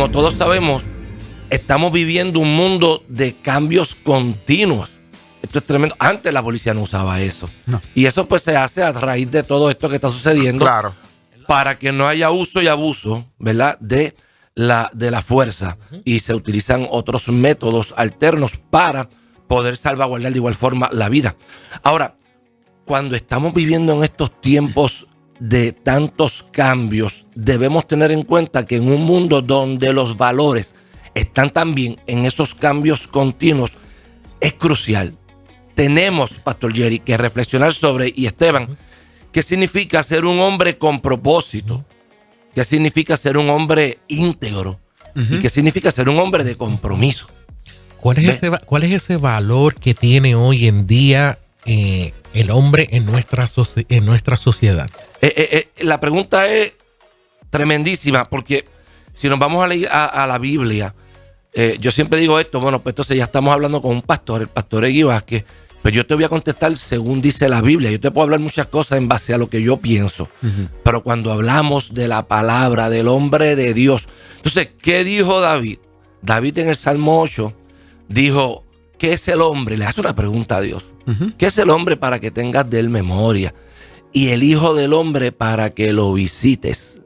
como todos sabemos, estamos viviendo un mundo de cambios continuos. Esto es tremendo. Antes la policía no usaba eso. No. Y eso pues se hace a raíz de todo esto que está sucediendo. Claro. Para que no haya uso y abuso, ¿verdad?, de la fuerza. Y se utilizan otros métodos alternos para poder salvaguardar de igual forma la vida. Ahora, cuando estamos viviendo en estos tiempos de tantos cambios, debemos tener en cuenta que en un mundo donde los valores están también en esos cambios continuos, es crucial. Tenemos, Pastor Jerry, que reflexionar sobre, y Esteban, qué significa ser un hombre con propósito, qué significa ser un hombre íntegro y qué significa ser un hombre de compromiso. ¿Cuál es ese valor que tiene hoy en día el hombre en nuestra sociedad? La pregunta es tremendísima, porque si nos vamos a leer a la Biblia, yo siempre digo esto, bueno, pues entonces ya estamos hablando con un pastor, el pastor Egui Vázquez, pero yo te voy a contestar según dice la Biblia. Yo te puedo hablar muchas cosas en base a lo que yo pienso, pero cuando hablamos de la palabra del hombre de Dios, entonces, ¿qué dijo David? David en el Salmo 8 dijo, ¿qué es el hombre? Le hace una pregunta a Dios. ¿Qué es el hombre para que tengas de él memoria? Y el hijo del hombre para que lo visites.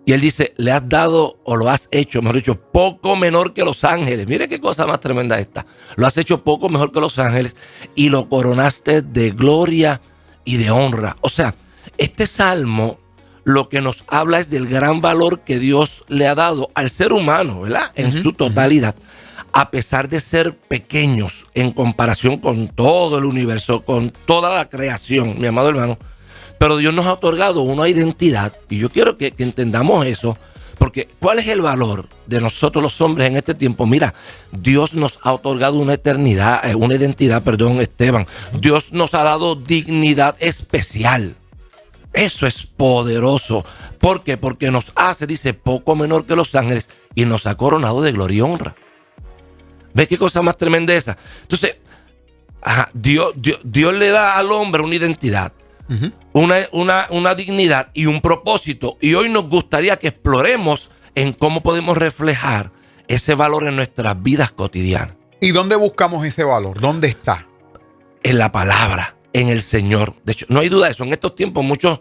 Y él dice, le has dado o lo has hecho, mejor dicho, poco menor que los ángeles. Mire qué cosa más tremenda esta. Lo has hecho poco mejor que los ángeles y lo coronaste de gloria y de honra. O sea, este salmo lo que nos habla es del gran valor que Dios le ha dado al ser humano, ¿verdad? En su totalidad. A pesar de ser pequeños en comparación con todo el universo, con toda la creación, mi amado hermano. Pero Dios nos ha otorgado una identidad y yo quiero que entendamos eso, porque ¿cuál es el valor de nosotros los hombres en este tiempo? Mira, Dios nos ha otorgado una identidad, Esteban. Dios nos ha dado dignidad especial. Eso es poderoso. ¿Por qué? Porque nos hace, dice, poco menor que los ángeles y nos ha coronado de gloria y honra. ¿Ves qué cosa más tremenda esa? Entonces, Dios le da al hombre una identidad. Una dignidad y un propósito, y hoy nos gustaría que exploremos en cómo podemos reflejar ese valor en nuestras vidas cotidianas. ¿Y dónde buscamos ese valor? ¿Dónde está? En la palabra, en el Señor. De hecho, no hay duda de eso. En estos tiempos muchos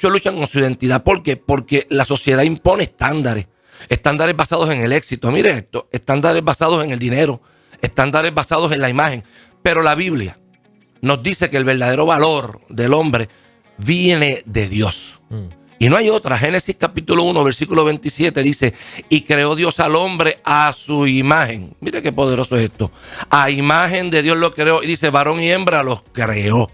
luchan con su identidad. ¿Por qué? Porque la sociedad impone estándares basados en el éxito. Mire esto, estándares basados en el dinero, estándares basados en la imagen. Pero la Biblia nos dice que el verdadero valor del hombre viene de Dios. Y no hay otra. Génesis capítulo 1, versículo 27 dice, y creó Dios al hombre a su imagen. Mire qué poderoso es esto. A imagen de Dios lo creó. Y dice, varón y hembra los creó.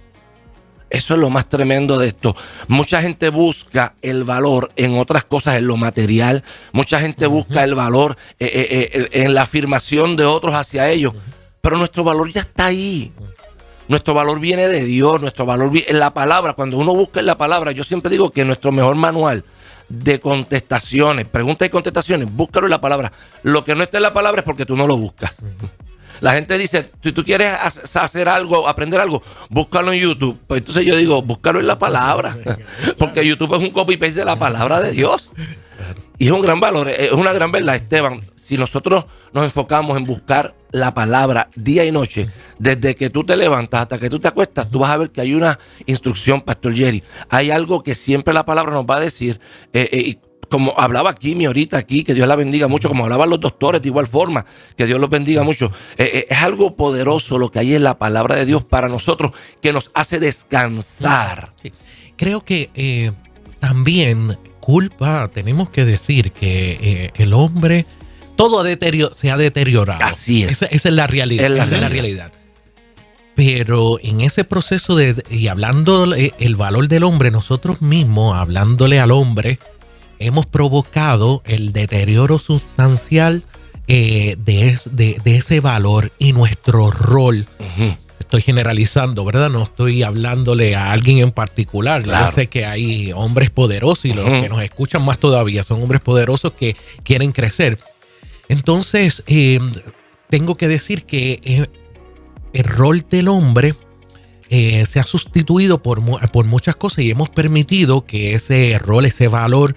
Eso es lo más tremendo de esto. Mucha gente busca el valor en otras cosas, en lo material. Mucha gente busca el valor en la afirmación de otros hacia ellos. Pero nuestro valor ya está ahí. Nuestro valor viene de Dios, nuestro valor viene en la palabra. Cuando uno busca en la palabra, yo siempre digo que nuestro mejor manual de contestaciones, preguntas y contestaciones, búscalo en la palabra. Lo que no está en la palabra es porque tú no lo buscas. La gente dice, si tú quieres hacer algo, aprender algo, búscalo en YouTube. Pues entonces yo digo, búscalo en la palabra. Porque YouTube es un copy-paste de la palabra de Dios. Y es un gran valor, es una gran verdad, Esteban. Si nosotros nos enfocamos en buscar la palabra día y noche, desde que tú te levantas hasta que tú te acuestas, tú vas a ver que hay una instrucción, Pastor Jerry. Hay algo que siempre la palabra nos va a decir, como hablaba Kimi ahorita aquí, que Dios la bendiga mucho, como hablaban los doctores de igual forma, que Dios los bendiga mucho. Es algo poderoso lo que hay en la palabra de Dios para nosotros, que nos hace descansar. Sí. Creo que también tenemos que decir que el hombre, todo se ha deteriorado. Así es. Esa es la realidad. Esa es la realidad. Pero en ese proceso y hablando el valor del hombre, nosotros mismos, hablándole al hombre, hemos provocado el deterioro sustancial de ese valor y nuestro rol. Estoy generalizando, ¿verdad? No estoy hablándole a alguien en particular. Claro. Yo sé que hay hombres poderosos y los que nos escuchan más todavía son hombres poderosos que quieren crecer. Entonces, tengo que decir que el rol del hombre se ha sustituido por muchas cosas y hemos permitido que ese rol, ese valor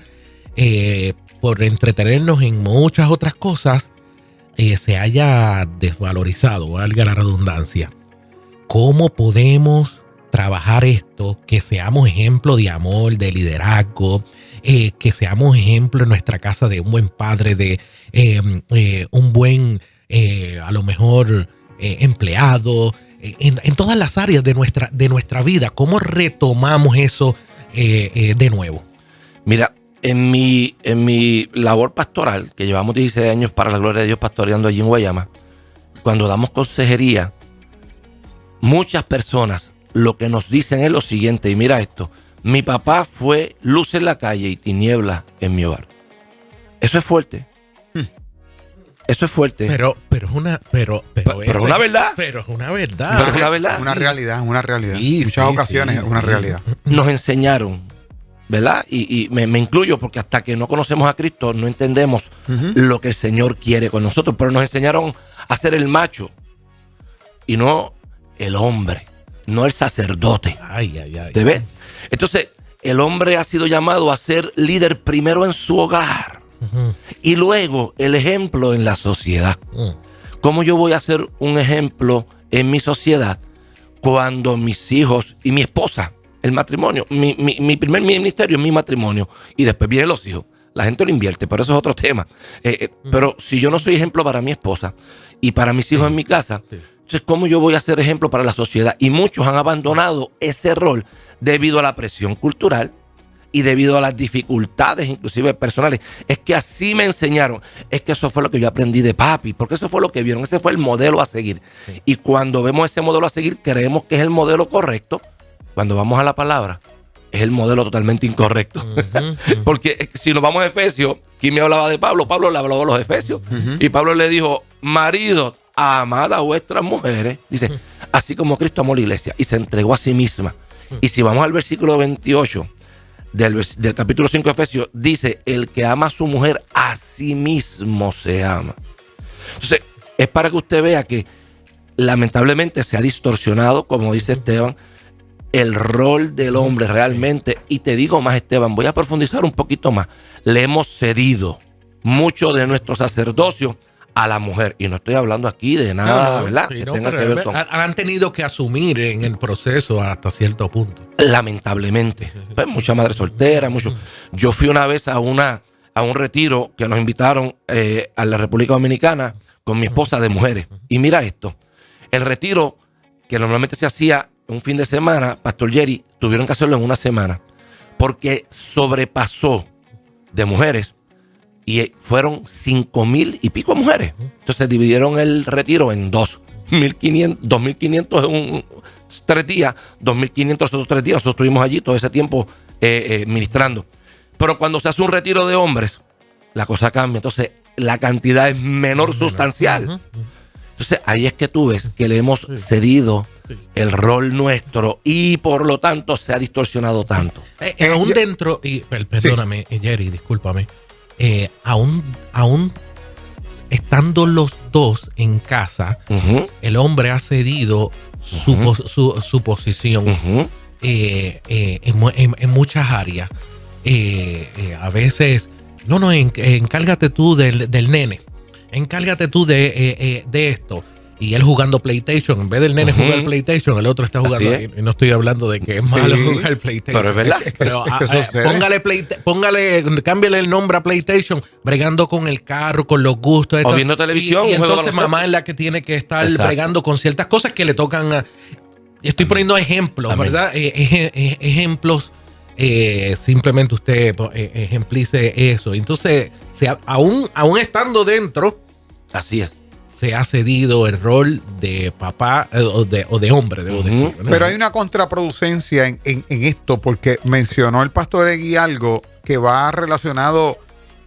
por entretenernos en muchas otras cosas, se haya desvalorizado, valga la redundancia. ¿Cómo podemos trabajar esto? Que seamos ejemplo de amor, de liderazgo, que seamos ejemplo en nuestra casa de un buen padre, de un buen, a lo mejor, empleado, en todas las áreas de nuestra vida. ¿Cómo retomamos eso de nuevo? Mira, en mi labor pastoral, que llevamos 16 años para la gloria de Dios pastoreando allí en Guayama, cuando damos consejería, muchas personas lo que nos dicen es lo siguiente, y mira esto: mi papá fue luz en la calle y tiniebla en mi hogar. Eso es fuerte. Eso es fuerte. Pero es una verdad. Pero es una verdad. Pero es una verdad. Pero es una verdad. Una realidad, una realidad. Sí, En muchas sí, ocasiones sí, es una sí. realidad. Nos enseñaron, ¿verdad? Y me incluyo, porque hasta que no conocemos a Cristo no entendemos lo que el Señor quiere con nosotros. Pero nos enseñaron a ser el macho y no el hombre, no el sacerdote. Ay. ¿Te ves? Entonces, el hombre ha sido llamado a ser líder primero en su hogar y luego el ejemplo en la sociedad. ¿Cómo yo voy a ser un ejemplo en mi sociedad cuando mis hijos y mi esposa, el matrimonio, mi primer ministerio es mi matrimonio y después vienen los hijos? La gente lo invierte, pero eso es otro tema. Pero si yo no soy ejemplo para mi esposa y para mis hijos en mi casa, entonces ¿cómo yo voy a ser ejemplo para la sociedad? Y muchos han abandonado ese rol debido a la presión cultural y debido a las dificultades inclusive personales. Es que así me enseñaron. Es que eso fue lo que yo aprendí de papi, porque eso fue lo que vieron. Ese fue el modelo a seguir. Y cuando vemos ese modelo a seguir, creemos que es el modelo correcto. Cuando vamos a la palabra, es el modelo totalmente incorrecto. Porque si nos vamos a Efesios, ¿quién me hablaba de Pablo? Pablo le hablaba a los Efesios. Y Pablo le dijo: maridos, amad a vuestras mujeres. Dice, así como Cristo amó la iglesia y se entregó a sí misma. Y si vamos al versículo 28 del capítulo 5 de Efesios, dice: el que ama a su mujer, a sí mismo se ama. Entonces, es para que usted vea que lamentablemente se ha distorsionado, como dice Esteban, el rol del hombre realmente. Y te digo más, Esteban, voy a profundizar un poquito más. Le hemos cedido mucho de nuestro sacerdocio a la mujer. Y no estoy hablando aquí de nada, ¿verdad? Sí, que no, tenga que pero ver con... han tenido que asumir en el proceso hasta cierto punto. Lamentablemente. Pues mucha madre soltera, mucho. Yo fui una vez a un retiro que nos invitaron a la República Dominicana con mi esposa de mujeres. Y mira esto. El retiro, que normalmente se hacía un fin de semana, Pastor Jerry, tuvieron que hacerlo en una semana. Porque sobrepasó de mujeres y fueron 5,000 y pico mujeres. Entonces dividieron el retiro en 2.500 en 3 días, 2.500 los otros 3 días. Nosotros estuvimos allí todo ese tiempo ministrando. Pero cuando se hace un retiro de hombres, la cosa cambia. Entonces la cantidad es menor sustancial. Entonces ahí es que tú ves que le hemos cedido el rol nuestro y por lo tanto se ha distorsionado tanto. Aún dentro, y perdóname, Jerry, discúlpame. Aún estando los dos en casa, el hombre ha cedido su posición en muchas áreas. A veces, encárgate tú del nene, encárgate tú de esto. Y él jugando PlayStation, en vez del nene jugar PlayStation, el otro está jugando. Y no estoy hablando de que es malo jugar PlayStation. Pero es verdad. Pero cámbiale el nombre a PlayStation, bregando con el carro, con los gustos. O viendo televisión. Y entonces mamá es la que tiene que estar bregando con ciertas cosas que le tocan a... Estoy poniendo ejemplos, ¿verdad? Ejemplos. Simplemente usted ejemplice eso. Entonces, aún estando dentro... Así es. Se ha cedido el rol de papá o de hombre, debo decir. ¿No? Pero hay una contraproducencia en esto, porque mencionó el pastor Egui algo que va relacionado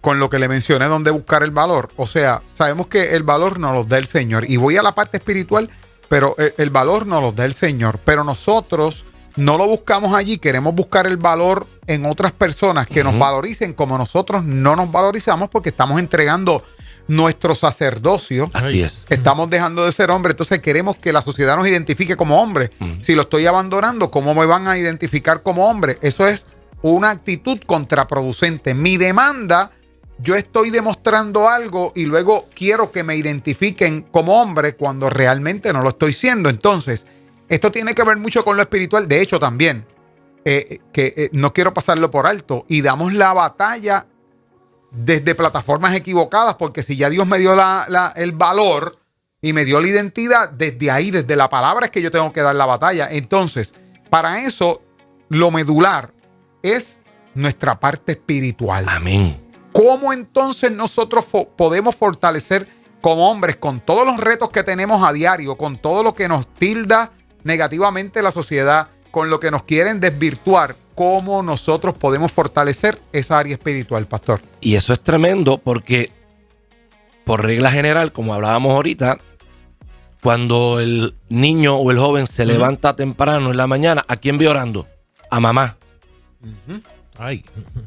con lo que le mencioné, donde buscar el valor. O sea, sabemos que el valor nos lo da el Señor. Y voy a la parte espiritual, pero el valor nos lo da el Señor. Pero nosotros no lo buscamos allí, queremos buscar el valor en otras personas que nos valoricen como nosotros no nos valorizamos porque estamos entregando nuestro sacerdocio. Así es. Estamos dejando de ser hombres, entonces queremos que la sociedad nos identifique como hombres. Si lo estoy abandonando, ¿cómo me van a identificar como hombre? Eso es una actitud contraproducente. Mi demanda yo estoy demostrando algo y luego quiero que me identifiquen como hombre cuando realmente no lo estoy siendo. Entonces, esto tiene que ver mucho con lo espiritual. De hecho, también, no quiero pasarlo por alto, y damos la batalla desde plataformas equivocadas, porque si ya Dios me dio el valor y me dio la identidad, desde ahí, desde la palabra es que yo tengo que dar la batalla. Entonces, para eso, lo medular es nuestra parte espiritual. Amén. ¿Cómo entonces nosotros podemos fortalecer como hombres con todos los retos que tenemos a diario, con todo lo que nos tilda negativamente la sociedad, con lo que nos quieren desvirtuar? ¿Cómo nosotros podemos fortalecer esa área espiritual, pastor? Y eso es tremendo porque, por regla general, como hablábamos ahorita, cuando el niño o el joven se levanta temprano en la mañana, ¿a quién ve orando? A mamá. Ay.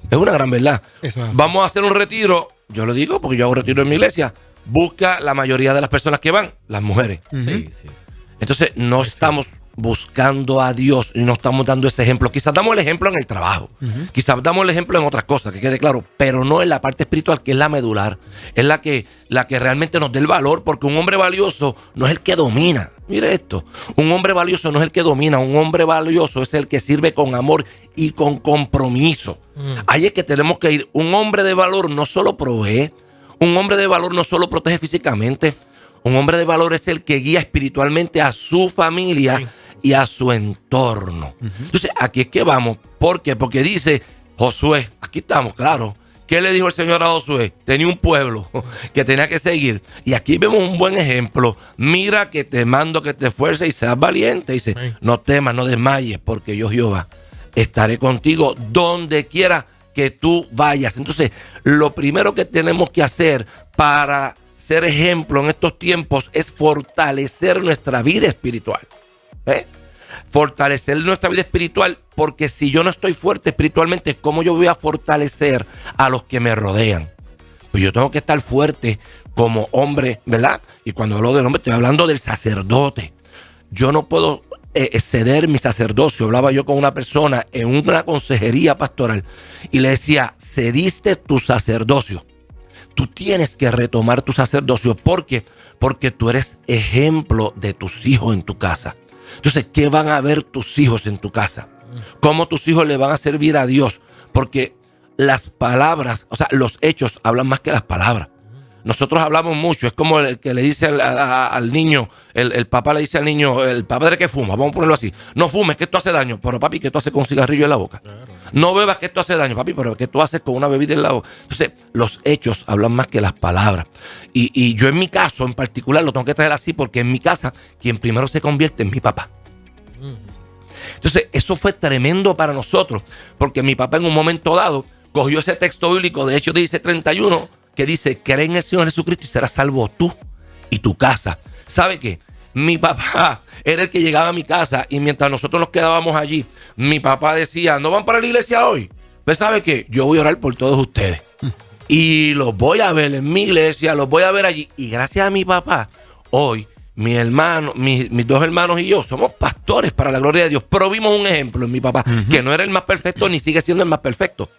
Es una gran verdad. Eso es. Vamos a hacer un retiro. Yo lo digo porque yo hago retiro en mi iglesia. Busca la mayoría de las personas que van, las mujeres. Sí, sí. Entonces no estamos buscando a Dios y no estamos dando ese ejemplo. Quizás damos el ejemplo en el trabajo, quizás damos el ejemplo en otras cosas, que quede claro, pero no en la parte espiritual, que es la medular, es la que realmente nos dé el valor, porque un hombre valioso no es el que domina. Mire esto, un hombre valioso no es el que domina, un hombre valioso es el que sirve con amor y con compromiso. Ahí es que tenemos que ir. Un hombre de valor no solo provee, un hombre de valor no solo protege físicamente, un hombre de valor es el que guía espiritualmente a su familia y a su entorno. Entonces, aquí es que vamos. ¿Por qué? Porque dice Josué, aquí estamos, claro. ¿Qué le dijo el Señor a Josué? Tenía un pueblo que tenía que seguir. Y aquí vemos un buen ejemplo. Mira que te mando que te esfuerces y seas valiente. Dice, no temas, no desmayes, porque yo, Jehová, estaré contigo donde quiera que tú vayas. Entonces, lo primero que tenemos que hacer para ser ejemplo en estos tiempos es fortalecer nuestra vida espiritual. Fortalecer nuestra vida espiritual, porque si yo no estoy fuerte espiritualmente, ¿cómo yo voy a fortalecer a los que me rodean? Pues yo tengo que estar fuerte como hombre, ¿verdad? Y cuando hablo del hombre, estoy hablando del sacerdote. Yo no puedo ceder mi sacerdocio. Hablaba yo con una persona en una consejería pastoral y le decía, cediste tu sacerdocio. Tú tienes que retomar tu sacerdocio. ¿Por qué? Porque tú eres ejemplo de tus hijos en tu casa. Entonces, ¿qué van a ver tus hijos en tu casa? ¿Cómo tus hijos le van a servir a Dios? Porque las palabras, o sea, los hechos hablan más que las palabras. Nosotros hablamos mucho. Es como el que le dice al niño, el papá le dice al niño, el padre que fuma, vamos a ponerlo así. No fumes, que esto hace daño. Pero papi, ¿qué tú haces con un cigarrillo en la boca? Claro. No bebas, que esto hace daño. Papi, pero ¿qué tú haces con una bebida en la boca? Entonces, los hechos hablan más que las palabras. Y yo en mi caso, en particular, lo tengo que traer así, porque en mi casa, quien primero se convierte es mi papá. Entonces, eso fue tremendo para nosotros, porque mi papá en un momento dado cogió ese texto bíblico de Hechos 16:31, que dice, cree en el Señor Jesucristo y serás salvo tú y tu casa. ¿Sabe qué? Mi papá era el que llegaba a mi casa y mientras nosotros nos quedábamos allí, mi papá decía, ¿no van para la iglesia hoy? Pues ¿sabe qué? Yo voy a orar por todos ustedes. Y los voy a ver en mi iglesia, los voy a ver allí. Y gracias a mi papá, hoy mi hermano, mis dos hermanos y yo somos pastores para la gloria de Dios. Pero vimos un ejemplo en mi papá, que no era el más perfecto ni sigue siendo el más perfecto.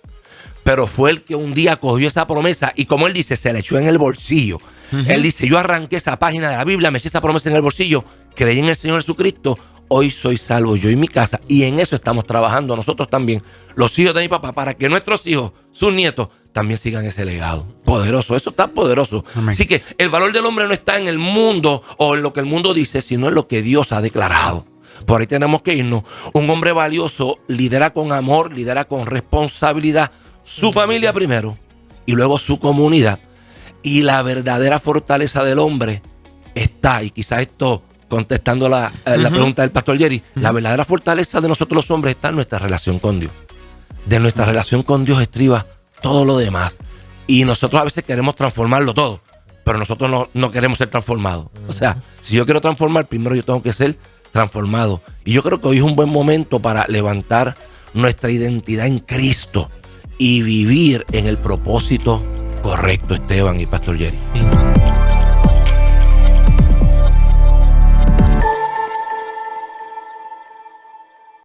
Pero fue el que un día cogió esa promesa y, como él dice, se la echó en el bolsillo. Él dice, yo arranqué esa página de la Biblia, me eché esa promesa en el bolsillo, creí en el Señor Jesucristo, hoy soy salvo yo y mi casa. Y en eso estamos trabajando nosotros también, los hijos de mi papá, para que nuestros hijos, sus nietos, también sigan ese legado. Poderoso, eso está poderoso. Amén. Así que el valor del hombre no está en el mundo o en lo que el mundo dice, sino en lo que Dios ha declarado. Por ahí tenemos que irnos. Un hombre valioso lidera con amor, lidera con responsabilidad, su familia primero y luego su comunidad. Y la verdadera fortaleza del hombre está, y quizás esto contestando la pregunta del pastor Jerry, la verdadera fortaleza de nosotros los hombres está en nuestra relación con Dios. De nuestra relación con Dios estriba todo lo demás. Y nosotros a veces queremos transformarlo todo, pero nosotros no queremos ser transformados. O sea, si yo quiero transformar, primero yo tengo que ser transformado. Y yo creo que hoy es un buen momento para levantar nuestra identidad en Cristo y vivir en el propósito correcto, Esteban y pastor Jerry.